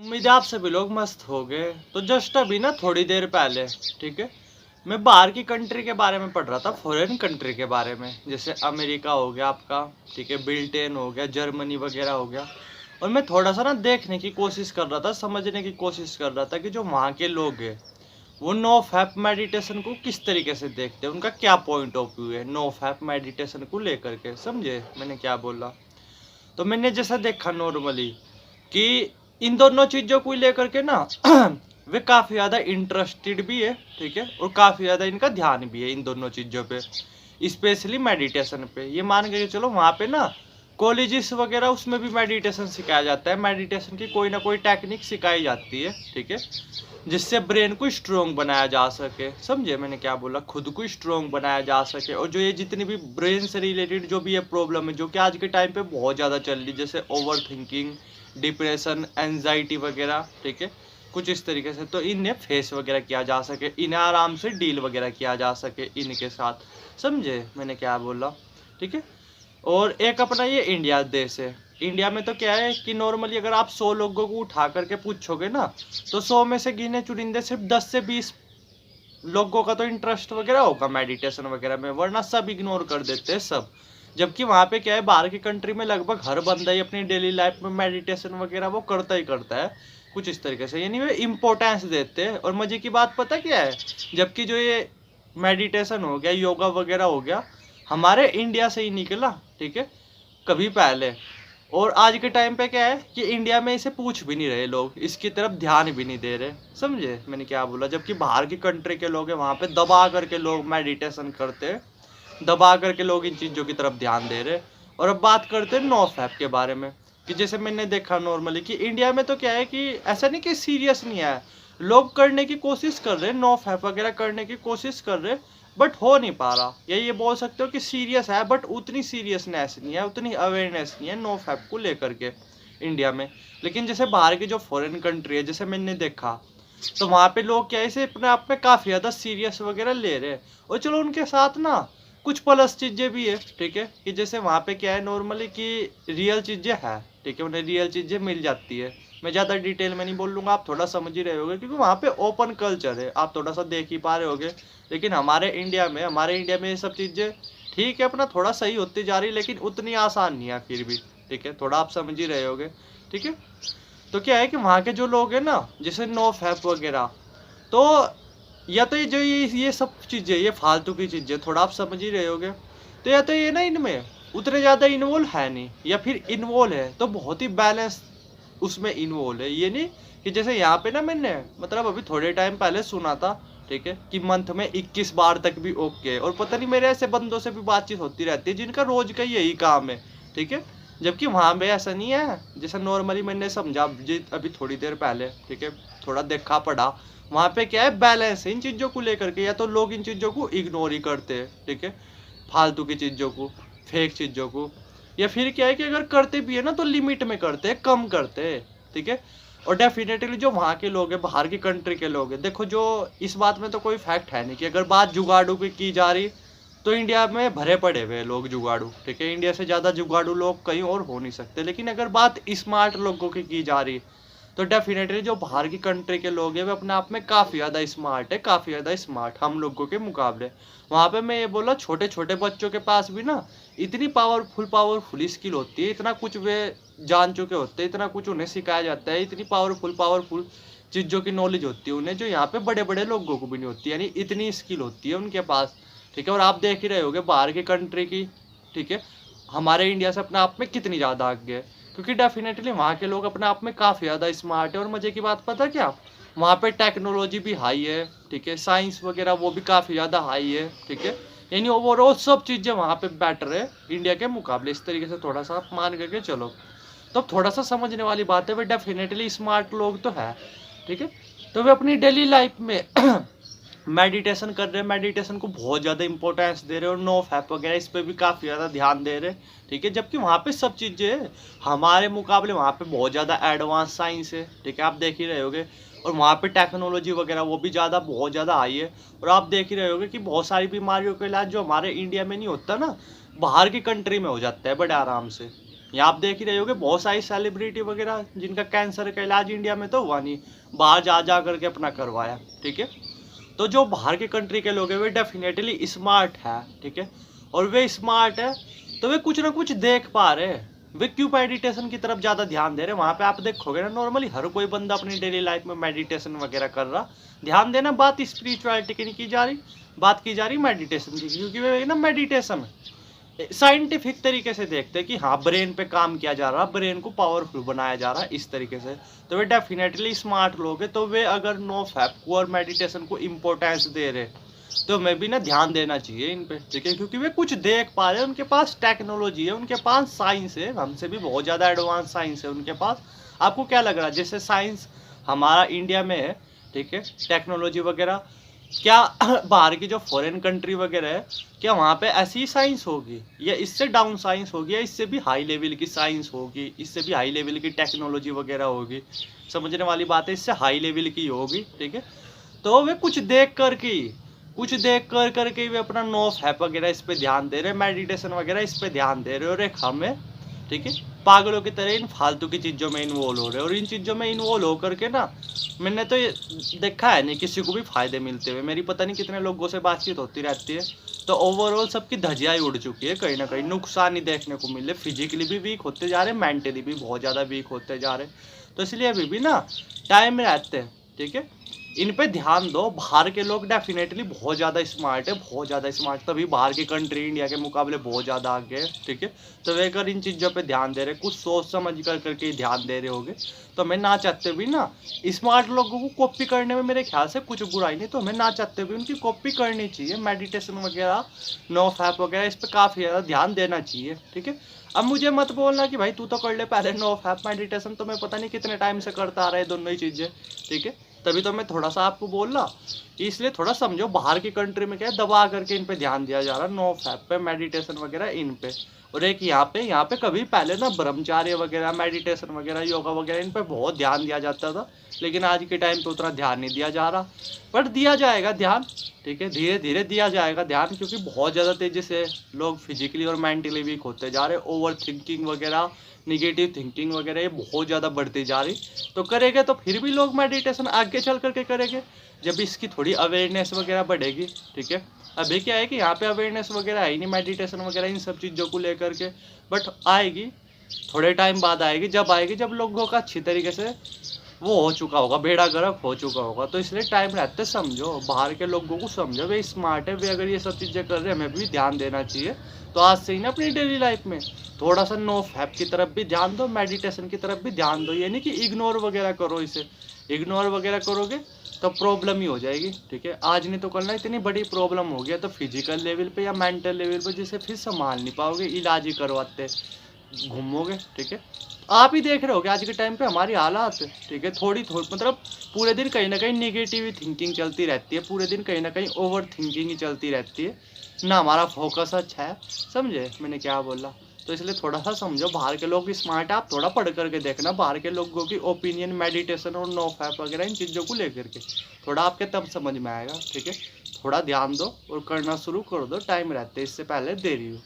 उम्मीद है आप सभी लोग मस्त हो गए। तो जस्ट अभी ना थोड़ी देर पहले, ठीक है, मैं बाहर की कंट्री के बारे में पढ़ रहा था, फॉरेन कंट्री के बारे में, जैसे अमेरिका हो गया आपका, ठीक है, ब्रिटेन हो गया, जर्मनी वगैरह हो गया। और मैं थोड़ा सा ना देखने की कोशिश कर रहा था, समझने की कोशिश कर रहा था कि जो वहाँ के लोग हैं वो नो फैप मेडिटेशन को किस तरीके से देखते हैं, उनका क्या पॉइंट ऑफ व्यू है नो फैप मेडिटेशन को लेकर के। समझे मैंने क्या बोला? तो मैंने जैसा देखा नॉर्मली कि इन दोनों चीज़ों को लेकर के ना वे काफ़ी ज़्यादा इंटरेस्टेड भी है, ठीक है, और काफ़ी ज़्यादा इनका ध्यान भी है इन दोनों चीज़ों पे, स्पेशली मेडिटेशन पे। ये मान के चलो वहाँ पे ना कॉलेजेस वगैरह उसमें भी मेडिटेशन सिखाया जाता है, मेडिटेशन की कोई ना कोई टेक्निक सिखाई जाती है, ठीक है, जिससे ब्रेन को स्ट्रोंग बनाया जा सके। समझे मैंने क्या बोला? खुद को स्ट्रोंग बनाया जा सके। और जो ये जितनी भी ब्रेन से रिलेटेड जो भी ये प्रॉब्लम है जो कि आज के टाइम पे बहुत ज़्यादा चल रही, जैसे ओवर थिंकिंग, डिप्रेशन, एंजाइटी वगैरह, ठीक है, कुछ इस तरीके से, तो इन्हें फेस वगैरह किया जा सके, इन्हें आराम से डील वगैरह किया जा सके इनके साथ। समझे मैंने क्या बोला? ठीक है। और एक अपना ये इंडिया देश है। इंडिया में तो क्या है कि नॉर्मली अगर आप 100 लोगों को उठा करके पूछोगे ना, तो 100 में से गिने चुनिंदे सिर्फ 10 से 20 लोगों का तो इंटरेस्ट वगैरह होगा मेडिटेशन वगैरह में, वरना सब इग्नोर कर देते हैं सब। जबकि वहाँ पे क्या है, बाहर की कंट्री में लगभग हर बंदा ही अपनी डेली लाइफ में मेडिटेशन वगैरह वो करता ही करता है, कुछ इस तरीके से, यानी वे इम्पोर्टेंस देते हैं। और मजे की बात पता क्या है, जबकि जो ये मेडिटेशन हो गया, योगा वगैरह हो गया, हमारे इंडिया से ही निकला, ठीक है, कभी पहले। और आज के टाइम पे क्या है कि इंडिया में इसे पूछ भी नहीं रहे लोग, इसकी तरफ ध्यान भी नहीं दे रहे। समझे मैंने क्या बोला? जबकि बाहर की कंट्री के लोग हैं, वहाँ पे दबा करके लोग मेडिटेशन करते हैं, दबा करके लोग इन चीज़ों की तरफ ध्यान दे रहे। और अब बात करते हैं नो फैप के बारे में, कि जैसे मैंने देखा नॉर्मली कि इंडिया में तो क्या है कि ऐसा नहीं कि सीरियस नहीं है, लोग करने की कोशिश कर रहे हैं, नो फैप वगैरह करने की कोशिश कर रहे, बट हो नहीं पा रहा। या ये बोल सकते हो कि सीरियस है, बट उतनी सीरियसनेस नहीं है, उतनी अवेयरनेस नहीं है नो फैप को लेकर के इंडिया में। लेकिन जैसे बाहर की जो फॉरेन कंट्री है, जैसे मैंने देखा, तो वहाँ पे लोग क्या है इसे अपने आप में काफ़ी ज़्यादा सीरियस वगैरह ले रहे हैं। और चलो उनके साथ ना कुछ प्लस चीज़ें भी है, ठीक है, कि जैसे वहाँ पे क्या है नॉर्मली कि रियल चीज़ें हैं, ठीक है, उन्हें रियल चीज़ें मिल जाती है। मैं ज़्यादा डिटेल में नहीं बोल लूँगा, आप थोड़ा समझ ही रहे होगे, क्योंकि वहाँ पे ओपन कल्चर है, आप थोड़ा सा देख ही पा रहे होगे। लेकिन हमारे इंडिया में ये सब चीज़ें ठीक है अपना थोड़ा सही होती जा रही, लेकिन उतनी आसान नहीं है फिर भी, ठीक है, थोड़ा आप समझ ही रहे होगे, ठीक है। तो क्या है कि वहाँ के जो लोग हैं ना, जैसे नो फैप वगैरह, तो या तो ये सब चीज़ें, ये फालतू की चीज़ें, थोड़ा आप समझ ही रहे होगे, तो या तो ये ना इनमें उतने ज़्यादा इन्वॉल्व है नहीं, या फिर इन्वॉल्व है तो बहुत ही बैलेंस उसमें इन्वॉल्व है। ये नहीं कि जैसे यहाँ पे ना मैंने मतलब अभी थोड़े टाइम पहले सुना था, ठीक है, कि मंथ में 21 बार तक भी ओके। और पता नहीं मेरे ऐसे बंदों से भी बातचीत होती रहती है जिनका रोज का यही काम है, ठीक है, जबकि वहाँ पे ऐसा नहीं है। जैसे नॉर्मली मैंने समझा अभी थोड़ी देर पहले, ठीक है, थोड़ा देखा पढ़ा, वहाँ पे क्या है बैलेंस है इन चीज़ों को लेकर के। या तो लोग इन चीज़ों को इग्नोर ही करते हैं, ठीक है, फालतू की चीज़ों को, फेक चीज़ों को, या फिर क्या है कि अगर करते भी है ना तो लिमिट में करते हैं, कम करते हैं, ठीक है। और डेफिनेटली जो वहाँ के लोग हैं, बाहर की कंट्री के लोग हैं, देखो जो इस बात में तो कोई फैक्ट है नहीं कि अगर बात जुगाड़ू की जा रही, तो इंडिया में भरे पड़े हुए लोग जुगाड़ू, ठीक है, इंडिया से ज़्यादा जुगाड़ू लोग कहीं और हो नहीं सकते। लेकिन अगर बात स्मार्ट लोगों की जा रही, तो डेफिनेटली जो बाहर की कंट्री के लोग हैं वे अपने आप में काफ़ी ज़्यादा स्मार्ट है, काफ़ी ज़्यादा स्मार्ट हम लोगों के मुकाबले। वहाँ पे मैं ये बोला, छोटे छोटे बच्चों के पास भी ना इतनी पावरफुल स्किल होती है, इतना कुछ वे जान चुके होते हैं, इतना कुछ उन्हें सिखाया जाता है, इतनी पावरफुल चीज़ों की नॉलेज होती है उन्हें, जो यहाँ पे बड़े बड़े लोगों को भी नहीं होती, यानी इतनी स्किल होती है उनके पास, ठीक है। और आप देख ही रहे होगे बाहर की कंट्री की, ठीक है, हमारे इंडिया से अपने आप में कितनी ज़्यादा आगे है, क्योंकि डेफिनेटली वहाँ के लोग अपने आप में काफ़ी ज़्यादा स्मार्ट है। और मज़े की बात पता क्या, वहाँ पे टेक्नोलॉजी भी हाई है, ठीक है, साइंस वगैरह वो भी काफ़ी ज़्यादा हाई है, ठीक है, यानी ओवरऑल सब चीज़ें वहाँ पे बेटर है इंडिया के मुकाबले। इस तरीके से थोड़ा सा आप मान करके चलो, तो थोड़ा सा समझने वाली बात है, वे डेफिनेटली स्मार्ट लोग तो है, ठीक है। तो वे अपनी डेली लाइफ में मेडिटेशन कर रहे हैं, मेडिटेशन को बहुत ज़्यादा इंपॉर्टेंस दे रहे हैं, और नो फैप वगैरह इस पर भी काफ़ी ज़्यादा ध्यान दे रहे हैं, ठीक है। जबकि वहाँ पे सब चीज़ें हमारे मुकाबले वहाँ पे बहुत ज़्यादा एडवांस साइंस है, ठीक है, आप देख ही रहे होगे। और वहाँ पे टेक्नोलॉजी वगैरह वो भी बहुत ज़्यादा हाई है। और आप देख ही रहे होगे कि बहुत सारी बीमारियों का इलाज जो हमारे इंडिया में नहीं होता ना, बाहर की कंट्री में हो जाता है बड़े आराम से। ये आप देख ही रहे होगे, बहुत सारी सेलिब्रिटी वगैरह जिनका कैंसर का इलाज इंडिया में तो हुआ नहीं, बाहर जा जा करके अपना करवाया, ठीक है। तो जो बाहर के कंट्री के लोग हैं वे डेफिनेटली स्मार्ट है, ठीक है। और वे स्मार्ट है तो वे कुछ ना कुछ देख पा रहे हैं, वे क्यों मेडिटेशन की तरफ ज़्यादा ध्यान दे रहे हैं। वहाँ पे आप देखोगे ना, नॉर्मली हर कोई बंदा अपनी डेली लाइफ में मेडिटेशन वगैरह कर रहा। ध्यान देना, बात स्पिरिचुअलिटी की नहीं की जा रही, बात की जा रही मेडिटेशन की, क्योंकि वे ना मेडिटेशन साइंटिफिक तरीके से देखते हैं कि हाँ ब्रेन पे काम किया जा रहा, ब्रेन को पावरफुल बनाया जा रहा है इस तरीके से। तो वे डेफिनेटली स्मार्ट लोग हैं। तो वे अगर नो फैप को और मेडिटेशन को इम्पोर्टेंस दे रहे, तो मैं भी ना ध्यान देना चाहिए इन पे, ठीक है। क्योंकि वे कुछ देख पा रहे हैं, उनके पास टेक्नोलॉजी है, उनके पास साइंस है, हमसे भी बहुत ज़्यादा एडवांस साइंस है उनके पास। आपको क्या लग रहा है जैसे साइंस हमारा इंडिया में है, ठीक है, टेक्नोलॉजी वगैरह, क्या बाहर की जो फॉरेन कंट्री वगैरह है, क्या वहाँ पे ऐसी साइंस होगी, या इससे डाउन साइंस होगी, या इससे भी हाई लेवल की साइंस होगी, इससे भी हाई लेवल की टेक्नोलॉजी वगैरह होगी। समझने वाली बात है, इससे हाई लेवल की होगी, ठीक है। तो वे कुछ देख करके वे अपना नो फैप वगैरह इस पे ध्यान दे रहे, मेडिटेशन वगैरह इस पे ध्यान दे रहे, और एक हमें, ठीक है, पागलों की तरह इन फालतू की चीज़ों में इन्वॉल्व हो रहे। और इन चीज़ों में इन्वॉल्व होकर के ना, मैंने तो ये देखा है नहीं किसी को भी फायदे मिलते हुए। मेरी पता नहीं कितने लोगों से बातचीत होती रहती है, तो ओवरऑल सबकी धज्जियाँ ही उड़ चुकी है, कहीं ना कहीं नुकसान ही देखने को मिले। फिजिकली भी वीक होते जा रहे, मेंटली भी बहुत ज़्यादा वीक होते जा रहे। तो इसलिए अभी भी ना टाइम रहते हैं, ठीक है, इन पे ध्यान दो। बाहर के लोग डेफिनेटली बहुत ज़्यादा स्मार्ट है, बहुत ज़्यादा स्मार्ट, तभी बाहर की कंट्री इंडिया के मुकाबले बहुत ज़्यादा आगे है, ठीक है। तो वे अगर इन चीज़ों पे ध्यान दे रहे, कुछ सोच समझ करके ध्यान दे रहे होगे, तो हमें ना चाहते भी ना स्मार्ट लोगों को कॉपी करने में मेरे ख्याल से कुछ बुराई नहीं। तो हमें ना चाहते भी उनकी कॉपी करनी चाहिए। मेडिटेशन वगैरह, नो फैप वगैरह, इस पर काफ़ी ज़्यादा ध्यान देना चाहिए, ठीक है। अब मुझे मत बोलना कि भाई तू तो कर ले पहले नो फैप मेडिटेशन, तो मैं पता नहीं कितने टाइम से करता आ रहा है दोनों ही चीज़ें, ठीक है। तभी तो मैं थोड़ा सा आपको बोल रहा, इसलिए थोड़ा समझो। बाहर की कंट्री में क्या है, दबा करके इन पे ध्यान दिया जा रहा है, नो फैप पे, मेडिटेशन वगैरह इन पे। और एक यहाँ पे कभी पहले ना ब्रह्मचार्य वगैरह, मेडिटेशन वगैरह, योगा वगैरह, इन पे बहुत ध्यान दिया जाता था। लेकिन आज के टाइम पे उतना ध्यान नहीं दिया जा रहा, पर दिया जाएगा ध्यान, ठीक है, धीरे धीरे दिया जाएगा ध्यान। क्योंकि बहुत ज़्यादा तेज़ी से लोग फिजिकली और मेंटली वीक होते जा रहे, ओवर थिंकिंग वगैरह, निगेटिव थिंकिंग वगैरह ये बहुत ज़्यादा बढ़ती जा रही। तो करेंगे तो फिर भी लोग मेडिटेशन आगे चल करके करेंगे, जब इसकी थोड़ी अवेयरनेस वगैरह बढ़ेगी, ठीक है। अभी क्या है कि यहाँ पे अवेयरनेस वगैरह है ही नहीं, मेडिटेशन वगैरह इन सब चीज़ों को लेकर के, बट आएगी, थोड़े टाइम बाद आएगी। जब आएगी जब लोगों का अच्छी तरीके से वो हो चुका होगा, बेड़ा गर्क हो चुका होगा। तो इसलिए टाइम रहते समझो, बाहर के लोगों को समझो, वे स्मार्ट है, वे अगर ये सब चीज़ें कर रहे हैं, हमें भी ध्यान देना चाहिए। तो आज से ही ना अपनी डेली लाइफ में थोड़ा सा नो फैप की तरफ भी ध्यान दो, मेडिटेशन की तरफ भी ध्यान दो। ये नहीं कि इग्नोर वगैरह करो, इसे इग्नोर वगैरह करोगे तो प्रॉब्लम ही हो जाएगी, ठीक है। आज नहीं तो कल ना इतनी बड़ी प्रॉब्लम हो गया तो फिजिकल लेवल पे या मेंटल लेवल पे जिसे फिर संभाल नहीं पाओगे, इलाज ही करवाते घूमोगे, ठीक है। आप ही देख रहे होगे आज के टाइम पे हमारी हालात, ठीक है, थोड़ी मतलब पूरे दिन कहीं ना कहीं निगेटिव थिंकिंग चलती रहती है, पूरे दिन कहीं ना कहीं ओवर थिंकिंग ही चलती रहती है ना, हमारा फोकस अच्छा है। समझे मैंने क्या बोला? तो इसलिए थोड़ा सा समझो, बाहर के लोग स्मार्ट है, आप थोड़ा पढ़ करके देखना बाहर के लोगों की ओपिनियन मेडिटेशन और नो फैप वगैरह इन चीज़ों को लेकर के, थोड़ा आपके तब समझ में आएगा, ठीक है। थोड़ा ध्यान दो और करना शुरू कर दो, टाइम रहते इससे पहले देरी हो।